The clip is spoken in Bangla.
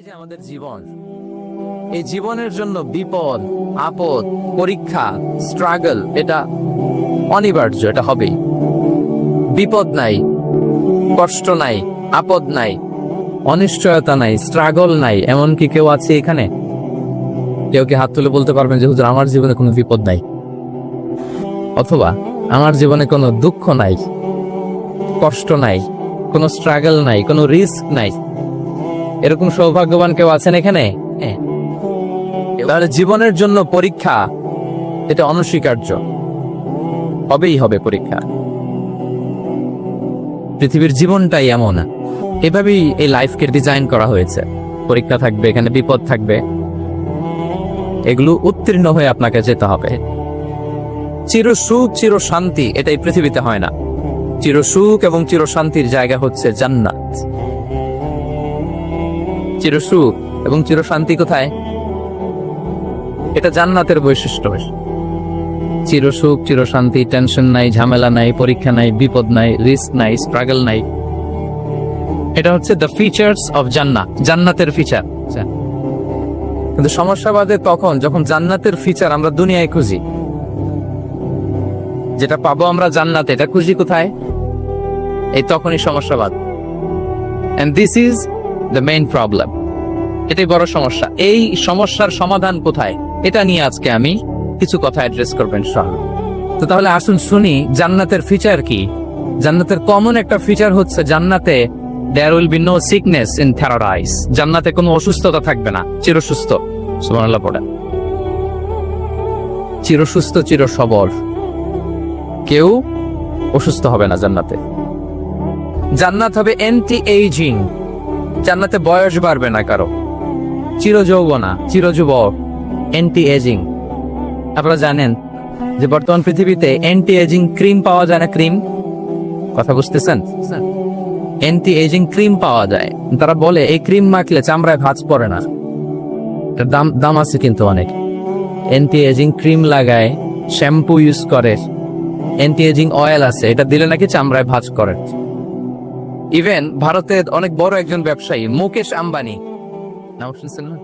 যে আমাদের জীবন, এই জীবনের জন্য বিপদ, আপদ, পরীক্ষা, স্ট্রাগল এটা অনিবার্য, এটা হবেই। বিপদ নাই, কষ্ট নাই, আপদ নাই, অনিশ্চয়তা নাই, স্ট্রাগল নাই, এমন কি কেউ আছে এখানে? কেউ কি হাত তুলে বলতে পারবেন যে হুজুর আমার জীবনে কোনো বিপদ নাই, অথবা আমার জীবনে কোনো দুঃখ নাই, কষ্ট নাই, কোনো স্ট্রাগল নাই, কোনো রিস্ক নাই? এরকম সৌভাগ্যবান কেউ আছেন এখানে? তাহলে জীবনের জন্য পরীক্ষা এটা অনস্বীকার্য, হবেই হবে পরীক্ষা। পৃথিবীর জীবনটাই এমন, এভাবেই এই লাইফকে ডিজাইন করা হয়েছে। পরীক্ষা থাকবে, এখানে বিপদ থাকবে, এগুলো উত্তীর্ণ হয়ে আপনাকে যেতে হবে। চির সুখ চির শান্তি এটা এই পৃথিবীতে হয় না। চির সুখ এবং চির শান্তির জায়গা হচ্ছে জান্নাত। চির সুখ এবং চির শান্তি কোথায়? এটা জান্নাতের বৈশিষ্ট্য। চির সুখ চির শান্তি, টেনশন নাই, ঝামেলা নাই, পরীক্ষা নাই, বিপদ নাই, রিস্ক নাই, স্ট্রাগল নাই, এটা হচ্ছে দ্য ফিচার্স অফ জান্নাত, জান্নাতের ফিচার। কিন্তু সমস্যা বাদে তখন যখন জান্নাতের ফিচার আমরা দুনিয়ায় খুঁজি, যেটা পাবো আমরা জান্নাতে, এটা খুঁজি কোথায়? এই তখনই সমস্যাবাদ। And this is the main problem. এটাই বড় সমস্যা। এই সমস্যার সমাধান কোথায়, এটা নিয়ে আজকে আমি কিছু কথা অ্যাড্রেস করবেন ইনশাআল্লাহ। তো তাহলে আসুন শুনি জান্নাতের ফিচার কি। জান্নাতের কমন একটা ফিচার হচ্ছে জান্নাতে there will be no sickness in paradise। জান্নাতে কোনো অসুস্থতা থাকবে না, চিরসুস্থ। সুবহানাল্লাহ পড়েন। চিরসুস্থ চির সবল, কেউ অসুস্থ হবে না জান্নাতে। জান্নাত হবে অ্যান্টি এইজিং, জান্নাতে বয়স বাড়বে না কারো, চির যৌবনা, চির যুবক, অ্যান্টি এজিং। আপনারা জানেন যে বর্তমান পৃথিবীতে অ্যান্টি এজিং ক্রিম পাওয়া যায় না? ক্রিম, কথা বুঝতেছেন? অ্যান্টি এজিং ক্রিম পাওয়া যায়। তারা বলে এই ক্রিম মাখলে চামড়ায় ভাঁজ পড়ে না। দাম আছে কিন্তু অনেক। অ্যান্টি এজিং ক্রিম লাগায়, শ্যাম্পু ইউজ করে, অ্যান্টি এজিং অয়েল আছে, এটা দিলে নাকি চামড়ায় ভাঁজ করে। ইভেন ভারতের অনেক বড় একজন ব্যবসায়ী মুকেশ আম্বানি, নাম শুনছেন না?